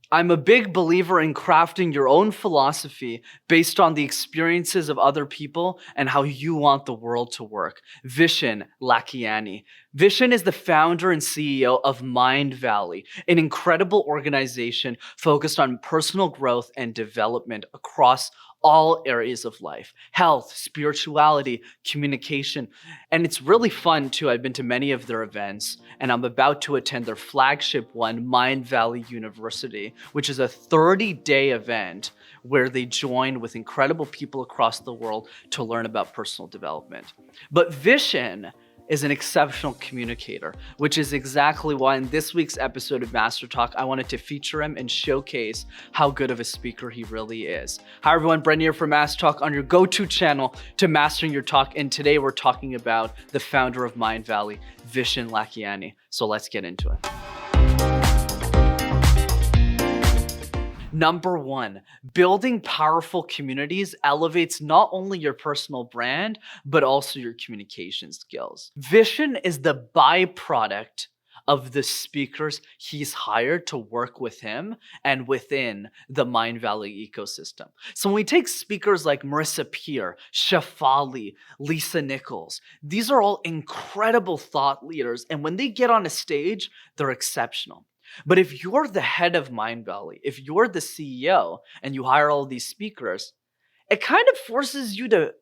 I'm a big believer in crafting your own philosophy based on the experiences of other people and how you want the world to work. Vishen Lakhiani. Vishen is the founder and CEO of Mindvalley, an incredible organization focused on personal growth and development across all areas of life: health, spirituality, communication. And it's really fun too. I've been to many of their events, and I'm about to attend their flagship one, Mindvalley University, which is a 30-day event where they join with incredible people across the world to learn about personal development. But Vishen is an exceptional communicator, which is exactly why in this week's episode of MasterTalk, I wanted to feature him and showcase how good of a speaker he really is. Hi everyone, Brendan here for MasterTalk on your go-to channel to mastering your talk. And today we're talking about the founder of Mindvalley, Vishen Lakhiani. So let's get into it. Number one, building powerful communities elevates not only your personal brand, but also your communication skills. Vishen is the byproduct of the speakers he's hired to work with him and within the Mindvalley ecosystem. So when we take speakers like Marissa Peer, Shafali, Lisa Nichols, these are all incredible thought leaders. And when they get on a stage, they're exceptional. But if you're the head of Mindvalley, if you're the CEO and you hire all these speakers, it kind of forces you to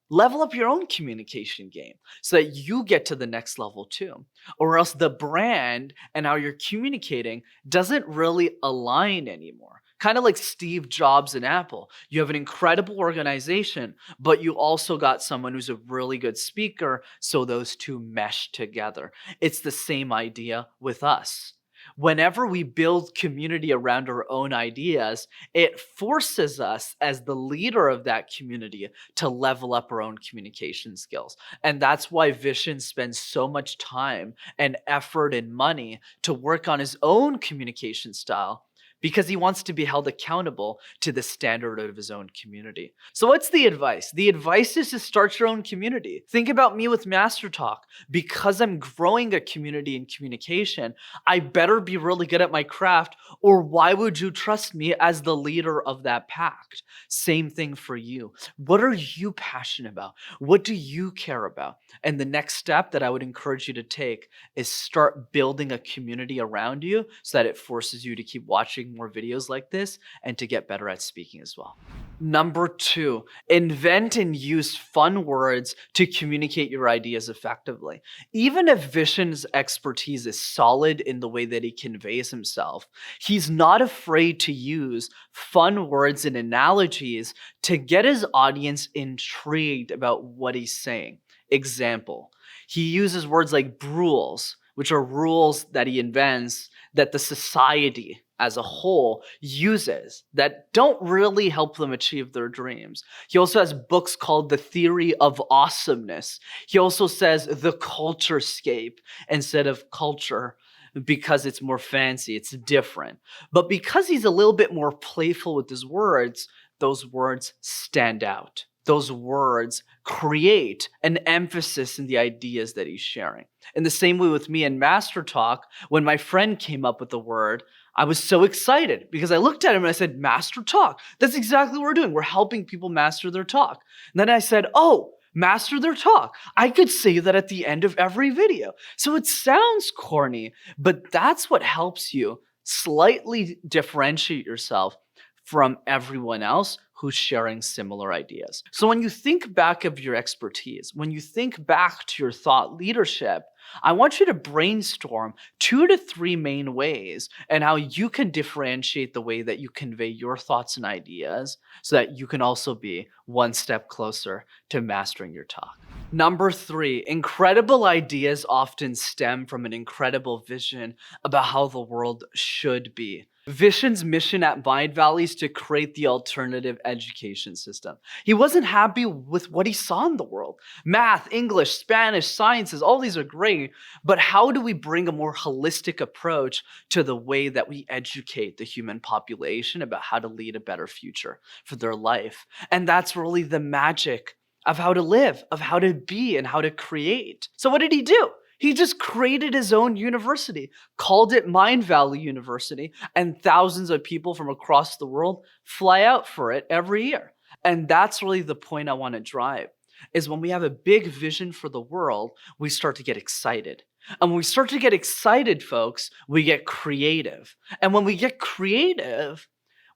level up your own communication game so that you get to the next level too. Or else the brand and how you're communicating doesn't really align anymore. Kind of like Steve Jobs and Apple. You have an incredible organization, but you also got someone who's a really good speaker, so those two mesh together. It's the same idea with us. Whenever we build community around our own ideas, it forces us as the leader of that community to level up our own communication skills. And that's why Vishen spends so much time and effort and money to work on his own communication style, because he wants to be held accountable to the standard of his own community. So what's the advice? The advice is to start your own community. Think about me with MasterTalk. Because I'm growing a community in communication, I better be really good at my craft, or why would you trust me as the leader of that pact? Same thing for you. What are you passionate about? What do you care about? And the next step that I would encourage you to take is start building a community around you so that it forces you to keep watching more videos like this and to get better at speaking as well. Number two, invent and use fun words to communicate your ideas effectively. Even if Vishen's expertise is solid in the way that he conveys himself, he's not afraid to use fun words and analogies to get his audience intrigued about what he's saying. Example, he uses words like rules, which are rules that he invents that the society as a whole uses that don't really help them achieve their dreams. He also has books called The Theory of Awesomeness. He also says the culturescape instead of culture, because it's more fancy, it's different. But because he's a little bit more playful with his words, those words stand out. Those words create an emphasis in the ideas that he's sharing. In the same way with me in MasterTalk, when my friend came up with the word, I was so excited because I looked at him and I said, MasterTalk. That's exactly what we're doing. We're helping people master their talk. And then I said, oh, master their talk. I could say that at the end of every video. So it sounds corny, but that's what helps you slightly differentiate yourself from everyone else who's sharing similar ideas. So when you think back of your expertise, when you think back to your thought leadership, I want you to brainstorm 2 to 3 main ways and how you can differentiate the way that you convey your thoughts and ideas so that you can also be one step closer to mastering your talk. Number 3, incredible ideas often stem from an incredible vision about how the world should be. Vishen's mission at Mindvalley is to create the alternative education system. He wasn't happy with what he saw in the world. Math, English, Spanish, sciences, all these are great, but how do we bring a more holistic approach to the way that we educate the human population about how to lead a better future for their life? And that's really the magic of how to live, of how to be, and how to create. So what did he do? He just created his own university, called it Mindvalley University, and thousands of people from across the world fly out for it every year. And that's really the point I want to drive, is when we have a big vision for the world, we start to get excited. And when we start to get excited, folks, we get creative. And when we get creative,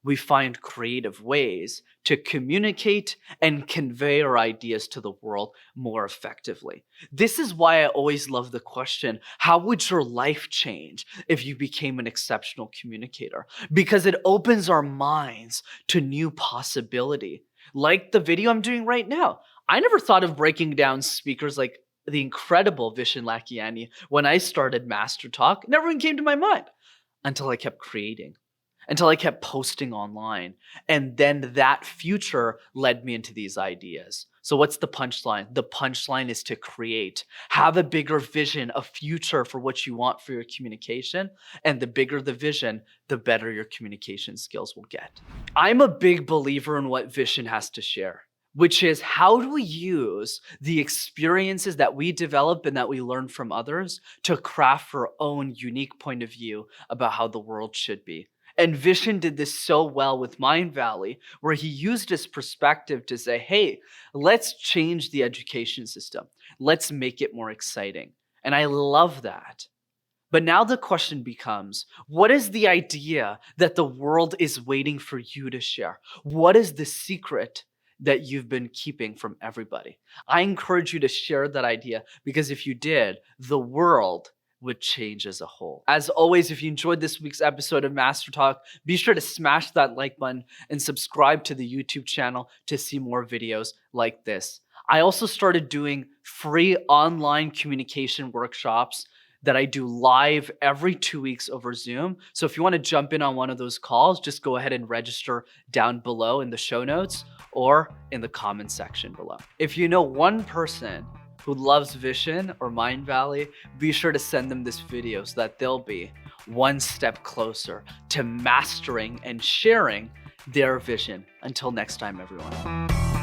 we find creative ways to communicate and convey our ideas to the world more effectively. This is why I always love the question, how would your life change if you became an exceptional communicator? Because it opens our minds to new possibility. Like the video I'm doing right now. I never thought of breaking down speakers like the incredible Vishen Lakhiani when I started MasterTalk. It never even came to my mind until I kept creating, until I kept posting online. And then that future led me into these ideas. So what's the punchline? The punchline is to create. Have a bigger vision, a future for what you want for your communication. And the bigger the vision, the better your communication skills will get. I'm a big believer in what Vishen has to share, which is how do we use the experiences that we develop and that we learn from others to craft our own unique point of view about how the world should be. And Vishen did this so well with Mindvalley, where he used his perspective to say, hey, let's change the education system. Let's make it more exciting. And I love that. But now the question becomes, what is the idea that the world is waiting for you to share? What is the secret that you've been keeping from everybody? I encourage you to share that idea, because if you did, the world would change as a whole. As always, if you enjoyed this week's episode of MasterTalk, be sure to smash that like button and subscribe to the YouTube channel to see more videos like this. I also started doing free online communication workshops that I do live every 2 weeks over Zoom. So if you want to jump in on one of those calls, just go ahead and register down below in the show notes or in the comment section below. If you know one person who loves Vishen or Mindvalley, be sure to send them this video so that they'll be one step closer to mastering and sharing their vision. Until next time, everyone.